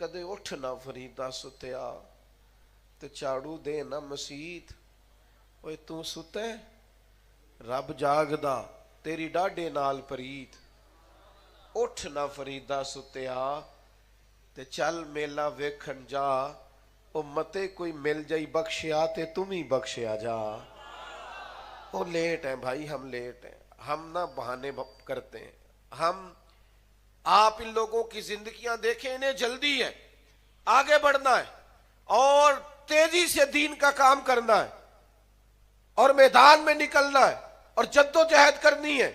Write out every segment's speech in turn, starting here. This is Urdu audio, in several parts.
کدے اٹھ نہ فریدا ستیا تے چاڑو دے نہ مسیت. اوے تو ستے رب جاگدا تیری ڈاڈے نال پریت. اٹھ نہ فریدا ستیا تے چل میلا ویکھن جا. او متے کوئی مل جائی بخشیا تے تم ہی بخشیا جا. او لیٹ ہیں بھائی، ہم لیٹ ہیں، ہم نہ بہانے کرتے ہیں. ہم آپ ان لوگوں کی زندگیاں دیکھیں، انہیں جلدی ہے، آگے بڑھنا ہے اور تیزی سے دین کا کام کرنا ہے اور میدان میں نکلنا ہے اور جد و جہد کرنی ہے.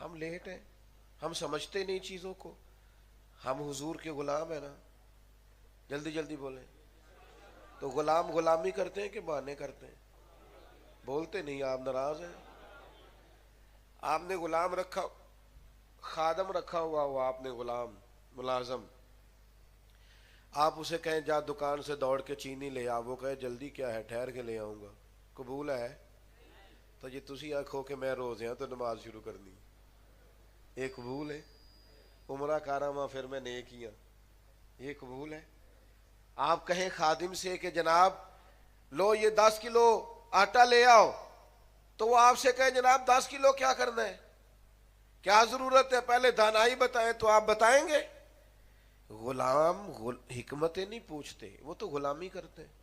ہم لیٹ ہیں، ہم سمجھتے نہیں چیزوں کو. ہم حضور کے غلام ہیں نا. جلدی جلدی بولیں. تو غلام غلامی کرتے ہیں کہ بہانے کرتے ہیں؟ بولتے نہیں، آپ ناراض ہیں. آپ نے غلام رکھا، خادم رکھا ہوا آپ نے غلام ملازم. آپ اسے کہیں جا دکان سے دوڑ کے چینی لے آ، وہ کہے جلدی کیا ہے، ٹھہر کے لے آؤں گا. قبول ہے؟ تو یہ تسی آکھو کہ میں روزے ہاں تو نماز شروع کرنی، یہ قبول ہے؟ عمرہ کارا ماں پھر میں نیک ہی ہاں، یہ قبول ہے؟ آپ کہیں خادم سے کہ جناب لو یہ 10 کلو آٹا لے آؤ، تو وہ آپ سے کہے جناب 10 کلو کیا کرنا ہے، کیا ضرورت ہے، پہلے دانائی بتائیں، تو آپ بتائیں گے؟ غلام حکمتیں نہیں پوچھتے، وہ تو غلامی کرتے ہیں.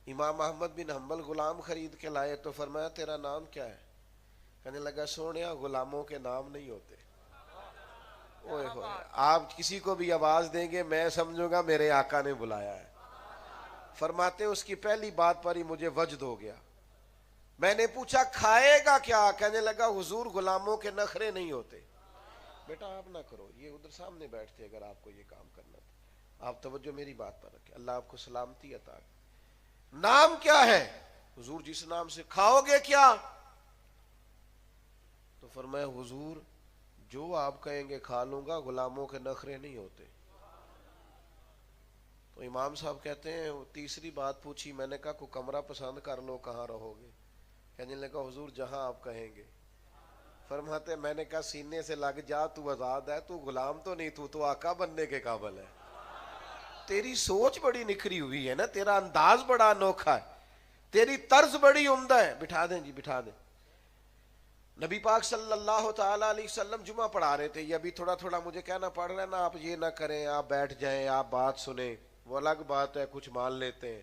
امام احمد بن حنبل غلام خرید کے لائے تو فرمایا تیرا نام کیا ہے؟ کہنے لگا سونیا غلاموں کے نام نہیں ہوتے. اوئے ہوئے، آپ کسی کو بھی آواز دیں گے میں سمجھوں گا میرے آقا نے بلایا ہے. فرماتے اس کی پہلی بات پر ہی مجھے وجد ہو گیا. میں نے پوچھا کھائے گا کیا؟ کہنے لگا حضور غلاموں کے نخرے نہیں ہوتے. بیٹا آپ نہ کرو، یہ ادھر سامنے بیٹھتے اگر آپ کو یہ کام کرنا تھا. آپ توجہ میری بات پر رکھیں، اللہ آپ کو سلامتی عطا کرے. نام کیا ہے؟ حضور جس نام سے. کھاؤ گے کیا؟ تو فرمایا حضور جو آپ کہیں گے کھا لوں گا، غلاموں کے نخرے نہیں ہوتے. تو امام صاحب کہتے ہیں تیسری بات پوچھی، میں نے کہا کوئی کمرہ پسند کر لو، کہاں رہو گے؟ کہنے لگا حضور جہاں آپ کہیں گے. فرماتے میں نے کہا سینے سے لگ جا، تو آزاد ہے، تو غلام تو نہیں، تو آقا بننے کے قابل ہے. تیری سوچ بڑی نکھری ہوئی ہے نا، تیرا انداز بڑا انوکھا ہے، تیری طرز بڑی عمدہ ہے. بٹھا دیں جی بٹھا دیں. نبی پاک صلی اللہ تعالیٰ علیہ وسلم جمعہ پڑھا رہے تھے. یہ ابھی تھوڑا تھوڑا مجھے کہنا پڑ رہا ہے نا، آپ یہ نہ کریں، آپ بیٹھ جائیں، آپ بات سنیں، وہ الگ بات ہے. کچھ مان لیتے ہیں،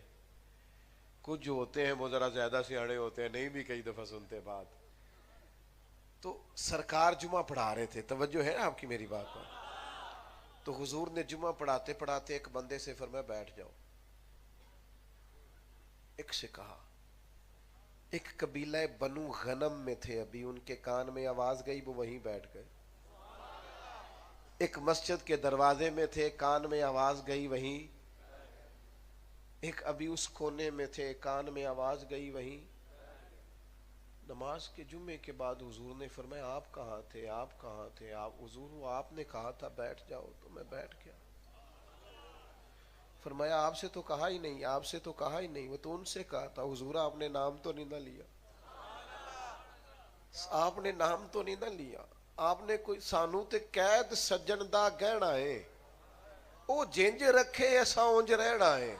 کچھ جو ہوتے ہیں وہ ذرا زیادہ سیاڑے ہوتے ہیں، نہیں بھی کئی دفعہ سنتے بات. تو سرکار جمعہ پڑھا رہے تھے، توجہ ہے آپ کی میری بات پر. تو حضور نے جمعہ پڑھاتے پڑھاتے ایک بندے سے فرمایا بیٹھ جاؤ. ایک سے کہا، ایک قبیلہ بنو غنم میں تھے، ابھی ان کے کان میں آواز گئی، وہ وہیں بیٹھ گئے. ایک مسجد کے دروازے میں تھے، کان میں آواز گئی، وہیں. ایک ابھی اس کونے میں تھے، کان میں آواز گئی، وہیں. نماز کے جمعے کے بعد حضور نے فرمایا آپ کہاں تھے، آپ کہاں تھے؟ آپ حضور وہ آپ نے کہا تھا بیٹھ جاؤ تو میں بیٹھ گیا. فرمایا آپ سے تو کہا ہی نہیں، آپ سے تو کہا ہی نہیں، وہ تو ان سے کہا تھا. حضور آپ نے نام تو نہیں نہ لیا، آپ نے نام تو نہیں نہ لیا. آپ نے کوئی سانو تے قید سجن دا گہنا ہے، او جنج رکھے ایسا اونج رہنا ہے.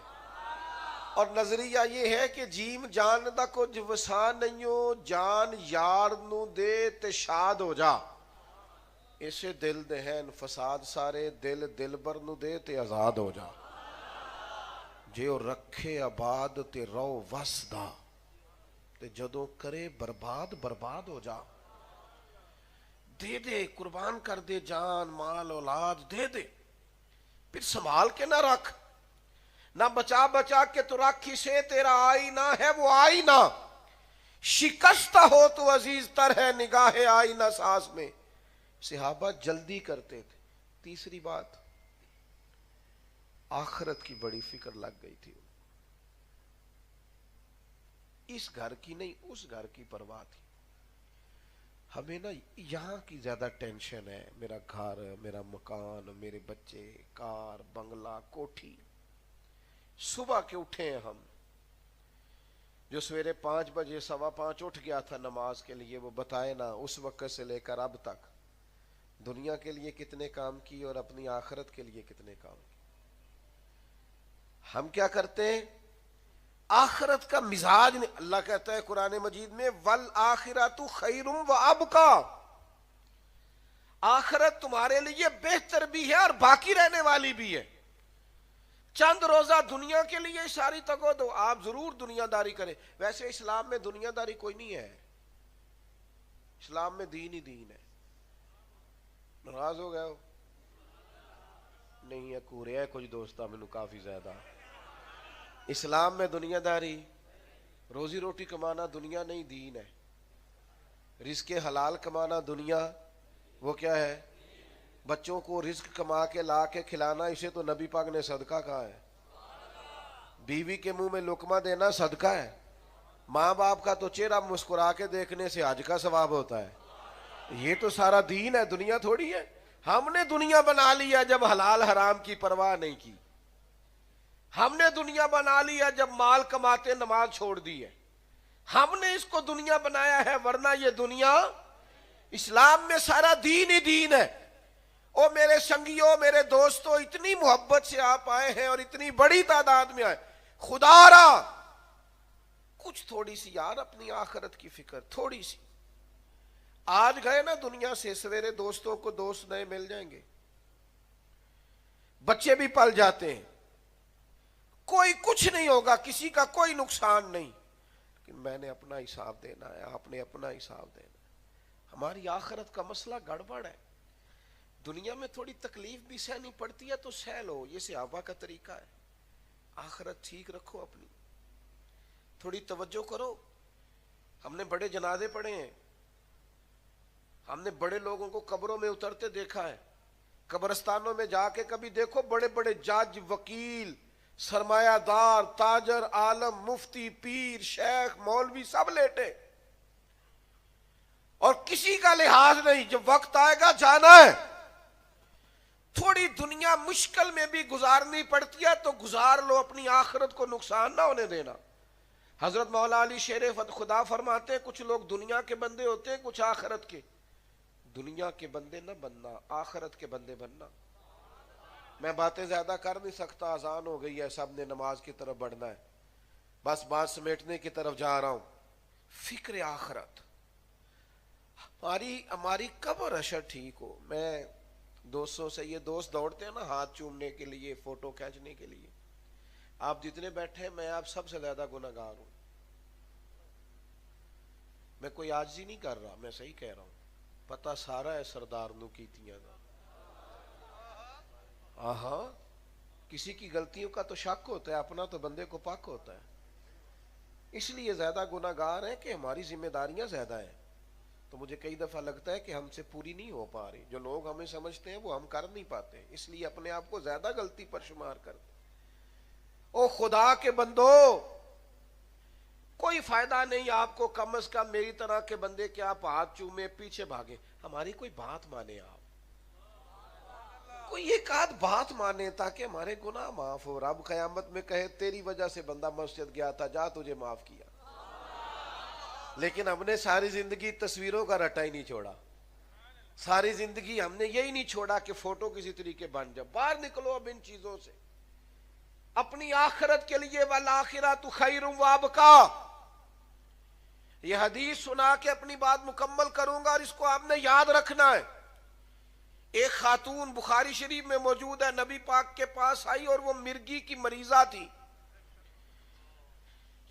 اور نظریہ یہ ہے کہ جیم جان دا کچھ وسا نہیں ہو، جان یار نو دے تے شاد ہو جا. اسے دل دہن فساد سارے، دل دلبر نو دے تے آزاد ہو جا. جے او رکھے آباد تے رو وسدا، تے جدوں کرے برباد برباد ہو جا. دے دے قربان کر دے، جان مال اولاد دے دے، پھر سنبھال کے نہ رکھ. نہ بچا بچا کے تو رکھ اسے، تیرا آئینہ ہے وہ آئینہ. شکستہ ہو تو عزیز تر ہے نگاہ آئینہ ساز میں. صحابہ جلدی کرتے تھے. تیسری بات، آخرت کی بڑی فکر لگ گئی تھی. اس گھر کی نہیں اس گھر کی پرواہ تھی. ہمیں نا یہاں کی زیادہ ٹینشن ہے، میرا گھر، میرا مکان، میرے بچے، کار، بنگلہ، کوٹھی. صبح کے اٹھے ہیں ہم، جو سویرے 5 بجے 5:15 اٹھ گیا تھا نماز کے لیے، وہ بتائے نا اس وقت سے لے کر اب تک دنیا کے لیے کتنے کام کیے اور اپنی آخرت کے لیے کتنے کام کیے. ہم کیا کرتے ہیں؟ آخرت کا مزاج نہیں. اللہ کہتا ہے قرآن مجید میں وَالْآخِرَةُ خَيْرٌ وَأَبْقَىٰ، آخرت تمہارے لیے بہتر بھی ہے اور باقی رہنے والی بھی ہے. چند روزہ دنیا کے لیے ساری تگو دو، آپ ضرور دنیا داری کریں. ویسے اسلام میں دنیا داری کوئی نہیں ہے، اسلام میں دین ہی دین ہے. ناراض ہو گئے ہو؟ نہیں ہے کورے ہے کچھ دوستا مینو کافی زیادہ. اسلام میں دنیا داری، روزی روٹی کمانا دنیا نہیں دین ہے. رزق حلال کمانا دنیا، وہ کیا ہے؟ بچوں کو رزق کما کے لا کے کھلانا، اسے تو نبی پاک نے صدقہ کہا ہے. بیوی کے منہ میں لقمہ دینا صدقہ ہے. ماں باپ کا تو چہرہ مسکرا کے دیکھنے سے حج کا ثواب ہوتا ہے. یہ تو سارا دین ہے، دنیا تھوڑی ہے. ہم نے دنیا بنا لیا جب حلال حرام کی پرواہ نہیں کی. ہم نے دنیا بنا لیا جب مال کماتے نماز چھوڑ دی ہے. ہم نے اس کو دنیا بنایا ہے، ورنہ یہ دنیا، اسلام میں سارا دین ہی دین ہے. او میرے سنگیوں، میرے دوستوں، اتنی محبت سے آپ آئے ہیں اور اتنی بڑی تعداد میں آئے، خدا را کچھ تھوڑی سی یار اپنی آخرت کی فکر، تھوڑی سی. آج گئے نا دنیا سے، سویرے دوستوں کو دوست نئے مل جائیں گے، بچے بھی پل جاتے ہیں، کوئی کچھ نہیں ہوگا، کسی کا کوئی نقصان نہیں. لیکن میں نے اپنا حساب دینا ہے، آپ نے اپنا حساب دینا ہے. ہماری آخرت کا مسئلہ گڑبڑ ہے. دنیا میں تھوڑی تکلیف بھی سہنی پڑتی ہے تو سہ لو، یہ صحابہ کا طریقہ ہے. آخرت ٹھیک رکھو اپنی، تھوڑی توجہ کرو. ہم نے بڑے جنازے پڑھے ہیں، ہم نے بڑے لوگوں کو قبروں میں اترتے دیکھا ہے. قبرستانوں میں جا کے کبھی دیکھو، بڑے بڑے جج، وکیل، سرمایہ دار، تاجر، عالم، مفتی، پیر، شیخ، مولوی سب لیٹے اور کسی کا لحاظ نہیں. جب وقت آئے گا جانا ہے. تھوڑی دنیا مشکل میں بھی گزارنی پڑتی ہے تو گزار لو، اپنی آخرت کو نقصان نہ ہونے دینا. حضرت مولا علی شیر خدا فرماتے ہیں کچھ لوگ دنیا کے بندے ہوتے ہیں، کچھ آخرت کے. دنیا کے بندے نہ بننا، آخرت کے بندے بننا. میں باتیں زیادہ کر نہیں سکتا، اذان ہو گئی ہے، سب نے نماز کی طرف بڑھنا ہے. بس بات سمیٹنے کی طرف جا رہا ہوں. فکر آخرت، ہماری قبر اشر ٹھیک ہو. میں دوستوں سے، یہ دوست دوڑتے ہیں نا ہاتھ چومنے کے لیے، فوٹو کھینچنے کے لیے، آپ جتنے بیٹھے ہیں میں آپ سب سے زیادہ گناہگار ہوں. میں کوئی عاجزی نہیں کر رہا، میں صحیح کہہ رہا ہوں. پتہ سارا ہے سردار نو کیتیاں دا. آہا، کسی کی غلطیوں کا تو شک ہوتا ہے، اپنا تو بندے کو پاک ہوتا ہے. اس لیے زیادہ گناہگار ہیں کہ ہماری ذمہ داریاں زیادہ ہیں. تو مجھے کئی دفعہ لگتا ہے کہ ہم سے پوری نہیں ہو پا رہی. جو لوگ ہمیں سمجھتے ہیں وہ ہم کر نہیں پاتے، اس لیے اپنے آپ کو زیادہ غلطی پر شمار کرتے. او خدا کے بندو، کوئی فائدہ نہیں آپ کو، کم از کم میری طرح کے بندے کہ آپ ہاتھ چومے پیچھے بھاگے. ہماری کوئی بات مانے، آپ کوئی ایک آدھ بات مانے تاکہ ہمارے گناہ معاف ہو. رب قیامت میں کہے تیری وجہ سے بندہ مسجد گیا تھا، جا تجھے معاف کیا. لیکن ہم نے ساری زندگی تصویروں کا رٹا ہی نہیں چھوڑا. ساری زندگی ہم نے یہی نہیں چھوڑا کہ فوٹو کسی طریقے بن جائے. باہر نکلو اب ان چیزوں سے، اپنی آخرت کے لیے. وَالْآخِرَةُ خَيْرٌ وَأَبْقَىٰ. یہ حدیث سنا کے اپنی بات مکمل کروں گا اور اس کو آپ نے یاد رکھنا ہے. ایک خاتون بخاری شریف میں موجود ہے، نبی پاک کے پاس آئی اور وہ مرگی کی مریضہ تھی.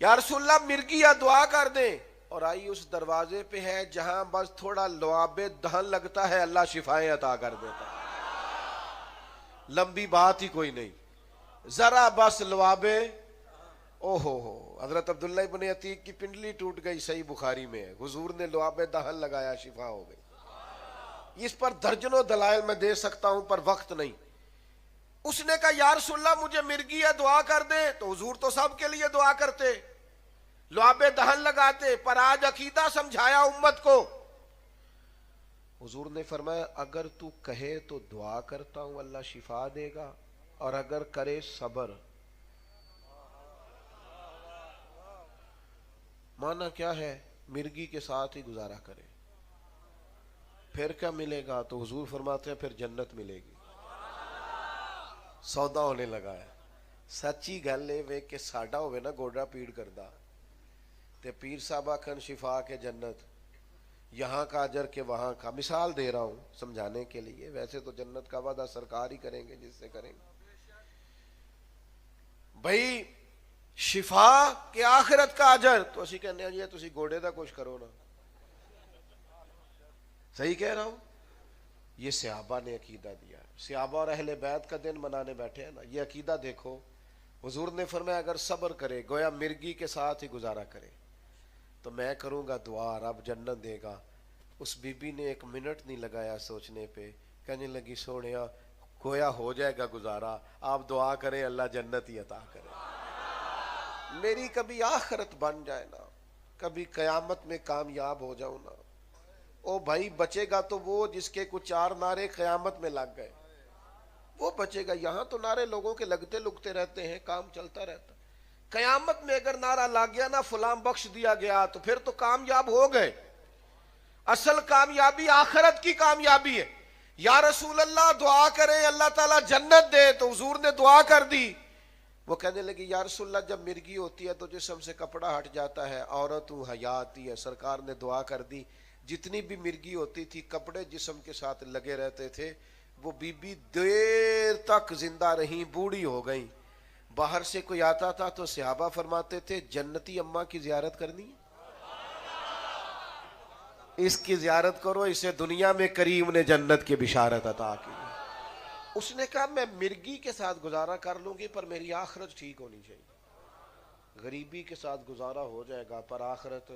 یا رسول اللہ مرگی یا دعا کر دیں. اور آئی اس دروازے پہ ہے جہاں بس تھوڑا لعاب دہن لگتا ہے اللہ شفائیں عطا کر دیتا ہے. لمبی بات ہی کوئی نہیں، ذرا بس لعاب. او ہو حضرت عبداللہ ابن عتیق کی پنڈلی ٹوٹ گئی، صحیح بخاری میں ہے. حضور نے لعاب دہن لگایا، شفا ہو گئی. اس پر درجنوں دلائل میں دے سکتا ہوں پر وقت نہیں. اس نے کہا یا رسول اللہ مجھے مرگی ہے دعا کر دیں. تو حضور تو سب کے لیے دعا کرتے، لعاب دہن لگاتے، پر آج عقیدہ سمجھایا امت کو. حضور نے فرمایا اگر تو کہے تو دعا کرتا ہوں اللہ شفا دے گا، اور اگر کرے صبر. معنی کیا ہے؟ مرگی کے ساتھ ہی گزارا کرے. پھر کیا ملے گا؟ تو حضور فرماتے ہیں پھر جنت ملے گی. سودا ہونے لگا ہے. سچی گل ہے کہ ساڈا ہوئے نا گوڈا پیڑ کردہ تے پیر صاحب آکھن شفا کے جنت، یہاں کا اجر کے وہاں کا. مثال دے رہا ہوں سمجھانے کے لیے، ویسے تو جنت کا وعدہ سرکار ہی کریں گے جس سے کریں گے. بھائی شفا کے آخرت کا اجر تو اسی کہنے ہیں جی تسی گوڑے دا کچھ کرو نا. صحیح کہہ رہا ہوں؟ یہ صحابہ نے عقیدہ دیا. صحابہ اور اہل بیت کا دن منانے بیٹھے ہیں نا. یہ عقیدہ دیکھو، حضور نے فرمایا اگر صبر کرے، گویا مرگی کے ساتھ ہی گزارا کرے، تو میں کروں گا دعا، رب جنت دے گا. اس بی بی نے ایک منٹ نہیں لگایا سوچنے پہ، کہنے لگی سونیا گویا ہو جائے گا گزارا، آپ دعا کریں اللہ جنت ہی عطا کرے. میری کبھی آخرت بن جائے نا، کبھی قیامت میں کامیاب ہو جاؤں نا. او بھائی بچے گا تو وہ جس کے کچھ 4 نعرے قیامت میں لگ گئے وہ بچے گا. یہاں تو نعرے لوگوں کے لگتے لگتے رہتے ہیں، کام چلتا رہتا. قیامت میں اگر نعرہ لگ گیا نا فلاں بخش دیا گیا تو پھر تو کامیاب ہو گئے. اصل کامیابی آخرت کی کامیابی ہے. یا رسول اللہ دعا کریں اللہ تعالیٰ جنت دے، تو حضور نے دعا کر دی. وہ کہنے لگی یا رسول اللہ جب مرگی ہوتی ہے تو جسم سے کپڑا ہٹ جاتا ہے، عورت حیا آتی ہے. سرکار نے دعا کر دی. جتنی بھی مرگی ہوتی تھی کپڑے جسم کے ساتھ لگے رہتے تھے. وہ بی بی دیر تک زندہ رہیں، بوڑھی ہو گئیں. باہر سے کوئی آتا تھا تو صحابہ فرماتے تھے جنتی اماں کی زیارت کرنی ہے، اس کی زیارت کرو، اسے دنیا میں کریم نے جنت کی بشارت عطا کی. اس نے کہا میں مرگی کے ساتھ گزارا کر لوں گی پر میری آخرت ٹھیک ہونی چاہیے. غریبی کے ساتھ گزارا ہو جائے گا پر آخرت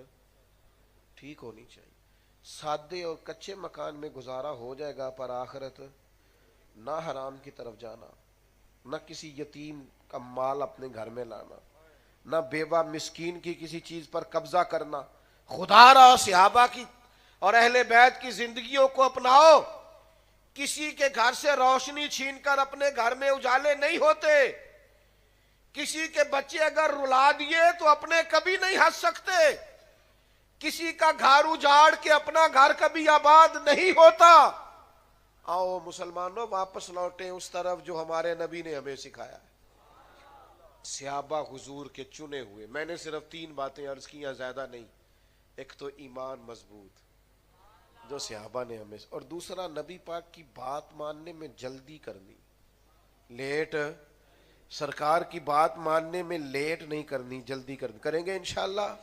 ٹھیک ہونی چاہیے. سادے اور کچے مکان میں گزارا ہو جائے گا پر آخرت نہ حرام کی طرف جانا، نہ کسی یتیم کا مال اپنے گھر میں لانا، نہ بیوہ مسکین کی کسی چیز پر قبضہ کرنا. خدا را صحابہ کی اور اہل بیت کی زندگیوں کو اپناؤ. کسی کے گھر سے روشنی چھین کر اپنے گھر میں اجالے نہیں ہوتے. کسی کے بچے اگر رلا دیے تو اپنے کبھی نہیں ہنس سکتے. کسی کا گھر اجاڑ کے اپنا گھر کبھی آباد نہیں ہوتا. آؤ مسلمانوں واپس لوٹیں اس طرف جو ہمارے نبی نے ہمیں سکھایا ہے. صحابہ حضور کے چنے ہوئے. میں نے صرف 3 باتیں عرض کیا، زیادہ نہیں. ایک تو ایمان مضبوط جو صحابہ نے ہمیں، اور دوسرا نبی پاک کی بات ماننے میں جلدی کرنی، لیٹ. سرکار کی بات ماننے میں لیٹ نہیں کرنی، جلدی کرنی. کریں گے انشاءاللہ.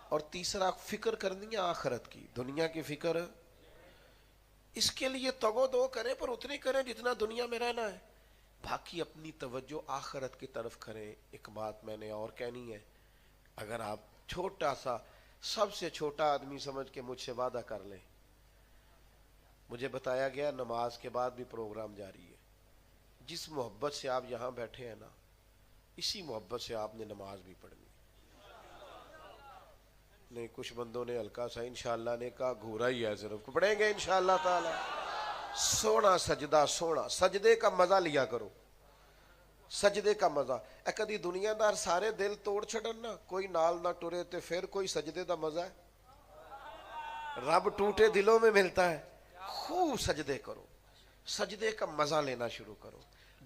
اور تیسرا فکر کرنی ہے آخرت کی، دنیا کی فکر. اس کے لیے تگو دو کریں پر اتنی کریں جتنا دنیا میں رہنا ہے، باقی اپنی توجہ آخرت کی طرف کریں. ایک بات میں نے اور کہنی ہے، اگر آپ چھوٹا سا سب سے چھوٹا آدمی سمجھ کے مجھ سے وعدہ کر لیں. مجھے بتایا گیا نماز کے بعد بھی پروگرام جاری ہے. جس محبت سے آپ یہاں بیٹھے ہیں نا، اسی محبت سے آپ نے نماز بھی پڑھنی. نہیں کچھ بندوں نے ہلکا سا انشاءاللہ نے کہا گھورا ہی ہے صرف، پڑھیں گے انشاءاللہ تعالی. سونا سجدہ، سونا سجدے کا مزہ لیا کرو. سجدے کا مزہ اے کدی دنیا دار سارے دل توڑ چھڑن نا، کوئی نال نہ ٹرے تے پھر کوئی سجدے دا مزہ ہے. رب ٹوٹے دلوں میں ملتا ہے. خوب سجدے کرو، سجدے کا مزہ لینا شروع کرو.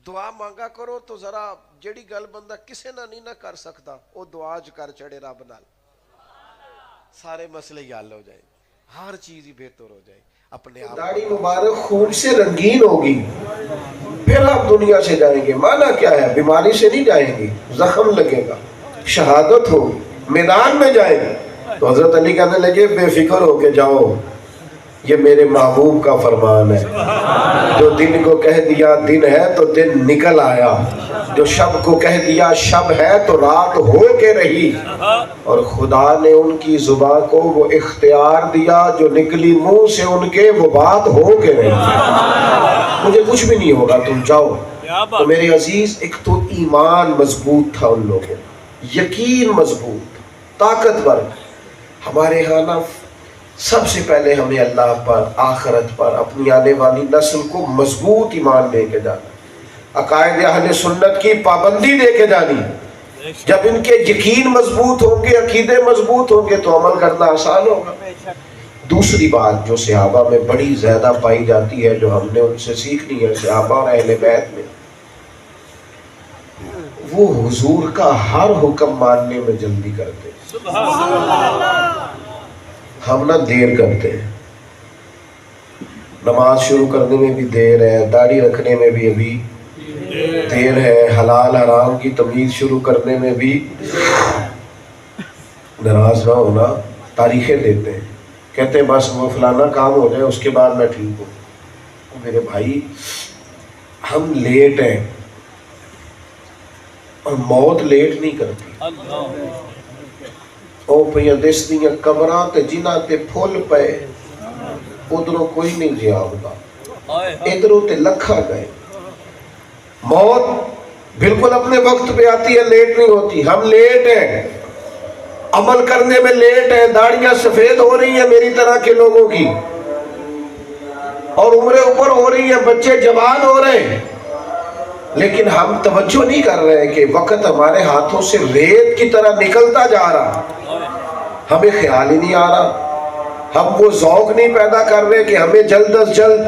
دعا مانگا کرو تو ذرا جڑی گل بندہ کسے نہ نہیں نہ کر سکتا وہ دعا ج کر چڑے رب نال، سارے مسئلے ہی حل ہو جائے، ہر چیز ہی بہتر ہو جائے. اپنے آپ داڑھی مبارک خون سے رنگین ہوگی پھر آپ دنیا سے جائیں گے. مانا کیا ہے؟ بیماری سے نہیں جائیں گے، زخم لگے گا، شہادت ہوگی، میدان میں جائیں گے. تو حضرت علی کہنے لگے بے فکر ہو کے جاؤ، یہ میرے محبوب کا فرمان ہے. جو دن کو کہہ دیا دن ہے تو دن نکل آیا، جو شب کو کہہ دیا شب ہے تو رات ہو کے رہی. اور خدا نے ان کی زبان کو وہ اختیار دیا جو نکلی منہ سے ان کے وہ بات ہو کے رہی. مجھے کچھ بھی نہیں ہوگا، تم جاؤ. تو میرے عزیز ایک تو ایمان مضبوط تھا ان لوگوں، یقین مضبوط، طاقتور. ہمارے ہاں نا سب سے پہلے ہمیں اللہ پر، آخرت پر، اپنی آنے والی نسل کو مضبوط ایمان دے کے جانا، عقائد اہل سنت کی پابندی دے کے جانی. جب ان کے یقین مضبوط ہوں گے، عقیدے مضبوط ہوں گے تو عمل کرنا آسان ہوگا. دوسری بات جو صحابہ میں بڑی زیادہ پائی جاتی ہے، جو ہم نے ان سے سیکھنی ہے، صحابہ اور اہل بیت میں، وہ حضور کا ہر حکم ماننے میں جلدی کرتے ہیں۔ ہم نہ دیر کرتے ہیں، نماز شروع کرنے میں بھی دیر ہے، داڑھی رکھنے میں بھی ابھی دیر ہے، حلال حرام کی تمیز شروع کرنے میں بھی ناراض نہ ہونا، تاریخیں دیتے ہیں، کہتے ہیں بس وہ فلانا کام ہو جائے اس کے بعد میں ٹھیک ہوں۔ میرے بھائی ہم لیٹ ہیں، اور موت لیٹ نہیں کرتی۔ او پہ دس دیاں کمران تے جنہ تے پھول پے، ادھروں کوئی نہیں جیا ہوگا، ادھروں تے لکھا گئے۔ موت بالکل اپنے وقت پہ آتی ہے، لیٹ نہیں ہوتی۔ ہم لیٹ ہیں، عمل کرنے میں لیٹ ہیں، داڑیاں سفید ہو رہی ہیں میری طرح کے لوگوں کی، اور عمریں اوپر ہو رہی ہیں، بچے جوان ہو رہے ہیں، لیکن ہم توجہ نہیں کر رہے کہ وقت ہمارے ہاتھوں سے ریت کی طرح نکلتا جا رہا، ہمیں خیال ہی نہیں آ رہا، ہم وہ ذوق نہیں پیدا کر رہے کہ ہمیں جلد از جلد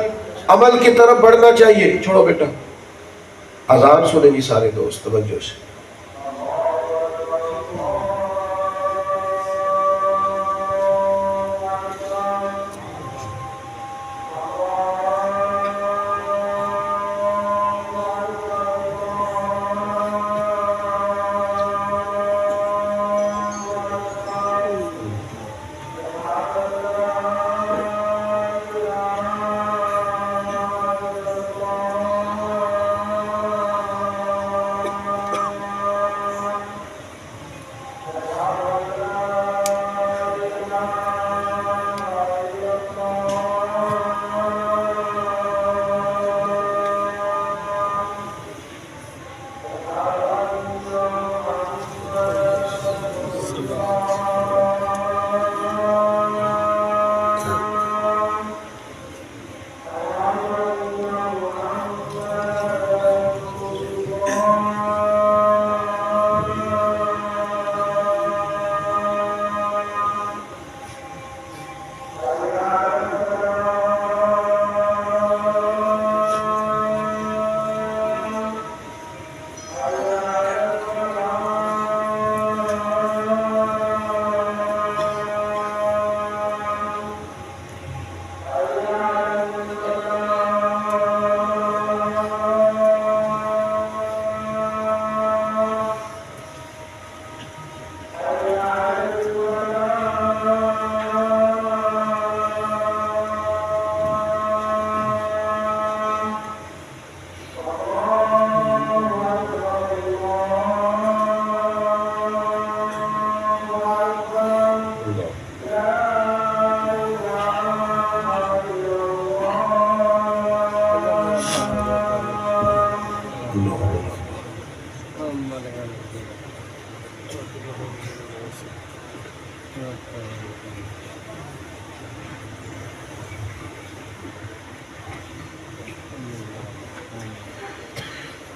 عمل کی طرف بڑھنا چاہیے۔ چھوڑو بیٹا، اذان سنیں گی سارے دوست توجہ سے۔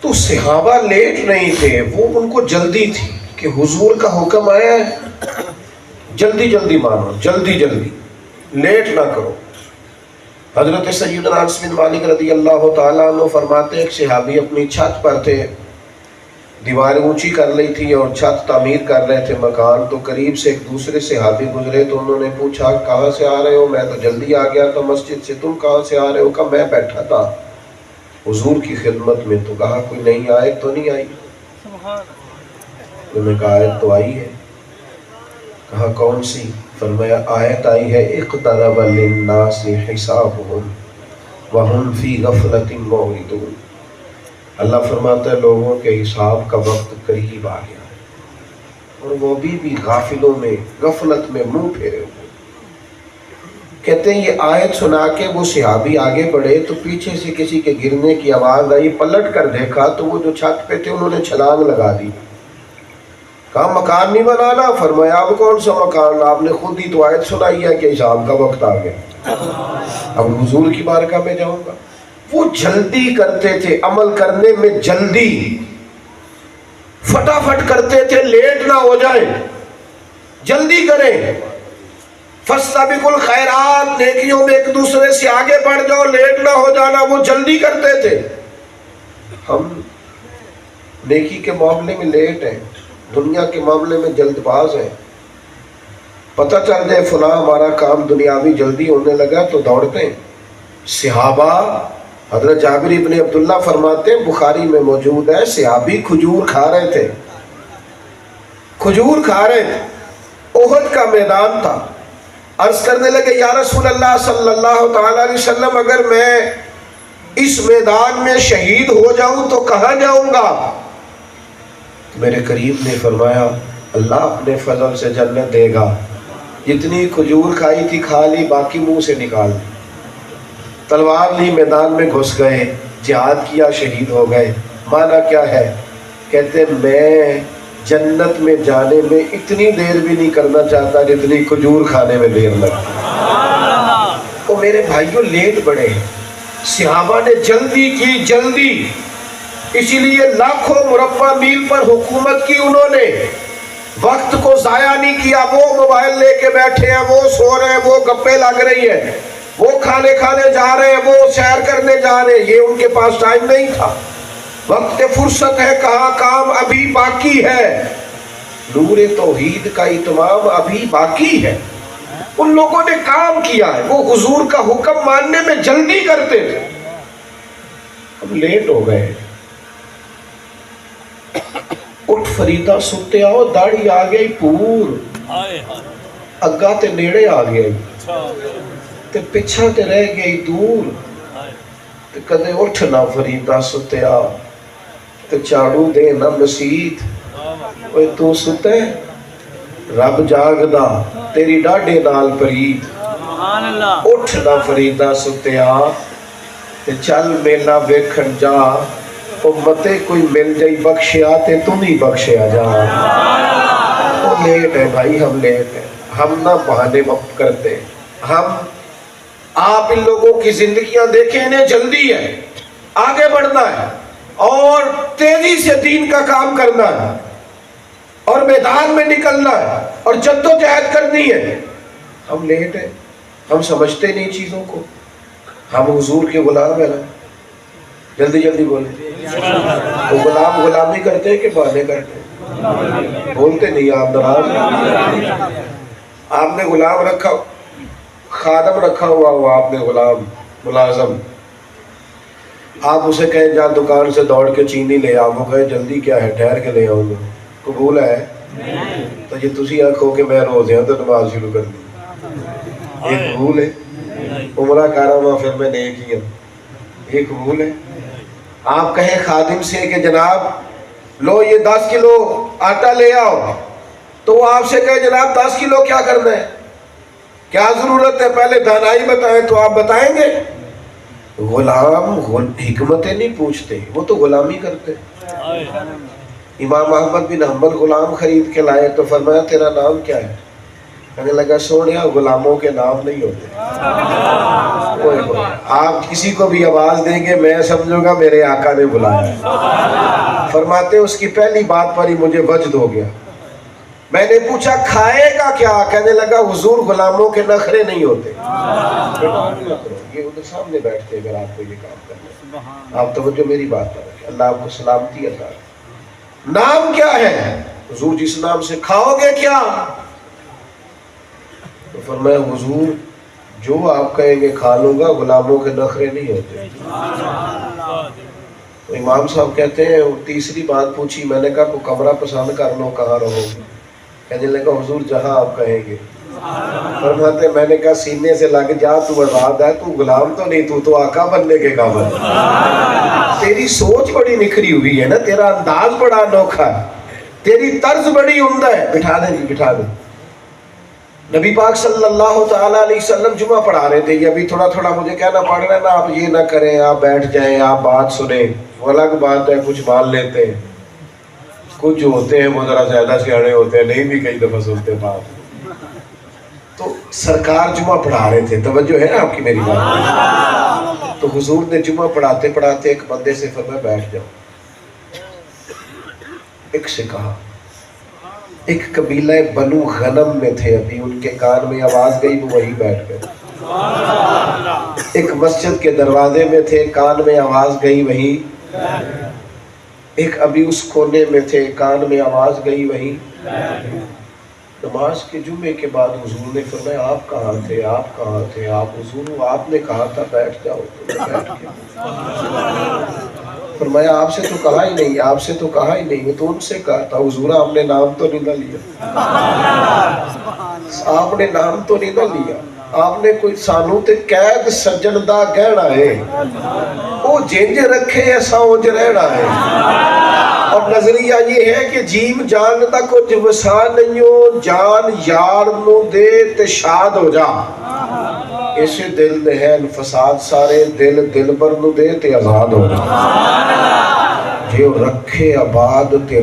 تو صحابہ لیٹ نہیں تھے، وہ ان کو جلدی تھی کہ حضور کا حکم آیا ہے، جلدی جلدی مانو، جلدی جلدی، لیٹ نہ کرو۔ حضرت سیدنا انس بن مالک رضی اللہ تعالیٰ عنہ فرماتے ہیں، ایک صحابی اپنی چھت پر تھے، دیوار اونچی کر لی تھی اور چھت تعمیر کر رہے تھے مکان، تو قریب سے ایک دوسرے صحابی گزرے تو انہوں نے پوچھا کہاں سے آ رہے ہو؟ میں تو جلدی آ گیا تھا مسجد سے، تم کہاں سے آ رہے ہو؟ کہا میں بیٹھا تھا حضور کی خدمت میں۔ تو کہا کوئی نئی آیت تو نہیں آئی؟ انہوں نے کہا آیت تو آئی ہے۔ کہا کون سی؟ فرمایا آیت آئی ہے اقترب للناس حسابهم وهم فی غفلۃ معرضون۔ اللہ فرماتا ہے لوگوں کے حساب کا وقت قریب آ گیا ہے اور وہ بھی غافلوں میں، غفلت میں منہ پھیرے ہوئے۔ کہتے ہیں یہ آیت سنا کے وہ صحابی آگے بڑھے تو پیچھے سے کسی کے گرنے کی آواز آئی، پلٹ کر دیکھا تو وہ جو چھت پہ تھے انہوں نے چھلانگ لگا دی۔ کہا مکان نہیں بنانا؟ فرمایا اب کون سا مکان، آپ نے خود ہی تو آیت سنائی ہے کہ حساب کا وقت آ گیا، اب حضور کی بارگاہ میں جاؤں گا۔ وہ جلدی کرتے تھے، عمل کرنے میں جلدی، فٹافٹ کرتے تھے، لیٹ نہ ہو جائے، جلدی کریں۔ فَاسْتَبِقُوا الْخَيْرَاتِ، نیکیوں میں ایک دوسرے سے آگے بڑھ جاؤ، لیٹ نہ ہو جانا. وہ جلدی کرتے تھے. ہم نیکی کے معاملے میں لیٹ ہیں، دنیا کے معاملے میں جلد باز ہیں. پتہ چل جائے فلاں ہمارا کام دنیاوی جلدی ہونے لگا تو دوڑتے ہیں. صحابہ، حضرت جابر ابن عبداللہ فرماتے ہیں، بخاری میں موجود ہے، صحابی کھجور کھا رہے تھے، کھجور کھا رہے تھے. احد کا میدان تھا. عرض کرنے لگے یا رسول اللہ صلی اللہ تعالیٰ علیہ وسلم، اگر میں اس میدان میں شہید ہو جاؤں تو کہاں جاؤں گا؟ میرے قریب نے فرمایا اللہ اپنے فضل سے جنت دے گا. جتنی کھجور کھائی تھی کھا لی، باقی منہ سے نکال دی. تلوار لی، میدان میں گھس گئے، جہاد کیا، شہید ہو گئے. معنی کیا ہے؟ کہتے میں جنت میں جانے میں اتنی دیر بھی نہیں کرنا چاہتا جتنی کھجور کھانے میں دیر لگتی. تو میرے بھائیوں لیٹ بڑے ہیں. صحابہ نے جلدی کی، جلدی، اسی لیے لاکھوں مربع میل پر حکومت کی انہوں نے. وقت کو ضائع نہیں کیا. وہ موبائل لے کے بیٹھے ہیں، وہ سو رہے ہیں، وہ گپے لگ رہی ہیں، وہ کھانے جا رہے ہیں، وہ سیر کرنے جا رہے ہیں. یہ ان کے پاس ٹائم نہیں تھا. وقت فرصت ہے، کہاں کام ابھی باقی ہے. نور توحید کا اتمام ابھی باقی ہے. ان لوگوں نے کام کیا ہے. وہ حضور کا حکم ماننے میں جلدی کرتے تھے. ہم لیٹ ہو گئے. اٹھ فریدا ستے آؤ، داڑھی آ گئی پور، اگا تے نیڑے آ گئی تے پچھا تے رہ گئی دور. تے کدے اٹھ نہ فریدا ستے آ تے چاڑو دے نہ مسیت. اوے تو ستے رب جاگدا تیری ڈاڈے نال پرید. اٹھ نہ فریدا ستے آ تے چل میلا ویکھن جا. امتے کوئی مل جائی بخشیا تے تم ہی بخشیا جا. وہ لیٹ ہے بھائی، ہم لیٹ ہیں. ہم نہ بہانے وقت کرتے. ہم آپ ان لوگوں کی زندگیاں دیکھیں، انہیں جلدی ہے، آگے بڑھنا ہے اور تیزی سے دین کا کام کرنا ہے اور میدان میں نکلنا ہے اور جدوجہد کرنی ہے. ہم لیٹ ہیں، ہم سمجھتے نہیں چیزوں کو. ہم حضور کے غلام ہیں نا. جلدی جلدی بولیں. وہ غلام غلامی کرتے ہیں کہ بہانے کرتے ہیں؟ بولتے نہیں. آپ ناراض، آپ نے غلام رکھا، خادم رکھا ہوا ہو آپ نے، غلام ملازم. آپ اسے کہیں جا دکان سے دوڑ کے چینی لے آؤ، وہ کہے جلدی کیا ہے، ٹھہر کے لے آؤں گا. قبول ہے؟ تو یہ تسی آنکھو کہ میں روزے ہیں تو نماز شروع کر دی. یہ قبول ہے؟ عمرہ کارا ہوا پھر میں نیک ہی ہوں. یہ قبول ہے؟ آپ کہیں خادم سے کہ جناب لو یہ 10 کلو آٹا لے آؤ، تو وہ آپ سے کہے جناب 10 کلو کیا کرنا ہے، کیا ضرورت ہے، پہلے دانائی بتائیں تو آپ بتائیں گے. غلام حکمتیں نہیں پوچھتے، وہ تو غلامی کرتے. امام احمد بن حنبل غلام خرید کے لائے تو فرمایا تیرا نام کیا ہے؟ کہنے لگا سونیا غلاموں کے نام نہیں ہوتے. آپ کسی کو بھی آواز دیں گے میں سمجھوں گا میرے آقا نے بلایا. فرماتے اس کی پہلی بات پر ہی مجھے وجد ہو گیا. میں نے پوچھا کھائے گا کیا؟ کہنے لگا حضور غلاموں کے نخرے نہیں ہوتے. یہ ادھر سامنے بیٹھتے اگر آپ کو یہ کام کرنا ہے. آپ توجہ میری بات پر رکھیں. اللہ آپ کو سلامتی عطا کرے. نام کیا ہے؟ حضور جس نام سے کھاؤ گے کیا؟ تو فرمایا حضور جو آپ کہیں گے کھا لوں گا، غلاموں کے نخرے نہیں ہوتے. تو امام صاحب کہتے ہیں تیسری بات پوچھی، میں نے کہا کوئی کمرہ پسند کر لو، کہاں رہو گے؟ کہنے لگا حضور جہاں آپ کہیں گے. فرماتے میں نے کہا سینے سے لگ جا، تو آزاد ہے، تو غلام تو نہیں، تو آقا بننے کے قابل. تیری سوچ بڑی نکھری ہوئی ہے نا، تیرا انداز بڑا انوکھا ہے، تیری طرز بڑی عمدہ ہے. بٹھا دیں جی، بٹھا دیں. نبی پاک صلی اللہ تعالیٰ علیہ وسلم جمعہ پڑھا رہے تھے. یہ ابھی تھوڑا تھوڑا مجھے کہنا پڑ رہا ہے نا، آپ یہ نہ کریں، آپ بیٹھ جائیں، آپ بات سنیں. وہ الگ بات ہے، کچھ مان لیتے ہیں، کچھ جو ہوتے ہیں وہ ذرا زیادہ سیاڑے ہوتے ہیں، نہیں بھی کئی دفعہ سنتے بات. تو سرکار جمعہ پڑھا رہے تھے، توجہ ہے نا آپ کی میری بات. تو حضور نے جمعہ پڑھاتے پڑھاتے ایک بندے سے فرمایا بیٹھ جاؤ. ایک سے کہا ایک قبیلہ بنو غنم میں تھے، ابھی ان کے کان میں آواز گئی وہ وہی بیٹھ گئے۔ ایک مسجد کے دروازے میں تھے، کان میں آواز گئی وہی۔ ایک ابھی اس کونے میں تھے، کان میں آواز گئی وہی۔ نماز کے جمعے کے بعد حضور نے فرمایا آپ کہاں تھے، آپ کہاں تھے؟ آپ حضور آپ نے کہا تھا بیٹھ جاؤ، تو میں بیٹھ گیا۔ فرمایا آپ سے تو کہا ہی نہیں، آپ سے تو کہا ہی نہیں، وہ تو ان سے کہا تھا۔ حضور آپ نے نام تو نہیں نہ لیا، آپ نے نام تو نہیں نہ لیا، آپ نے کوئی سانو تے قید سجن دا کہنا ہے، وہ جنج رکھے ایسا اونج رہنا ہے۔ اور نظریہ یہ ہے کہ جیم جان دا کچھ وسا نہیں ہو، جان یار نو دے تے شاد ہو جا۔ اسے دل دے ہیں فساد سارے، دل دل بر نو دے تے آزاد ہو جا۔ جو رکھے آباد تے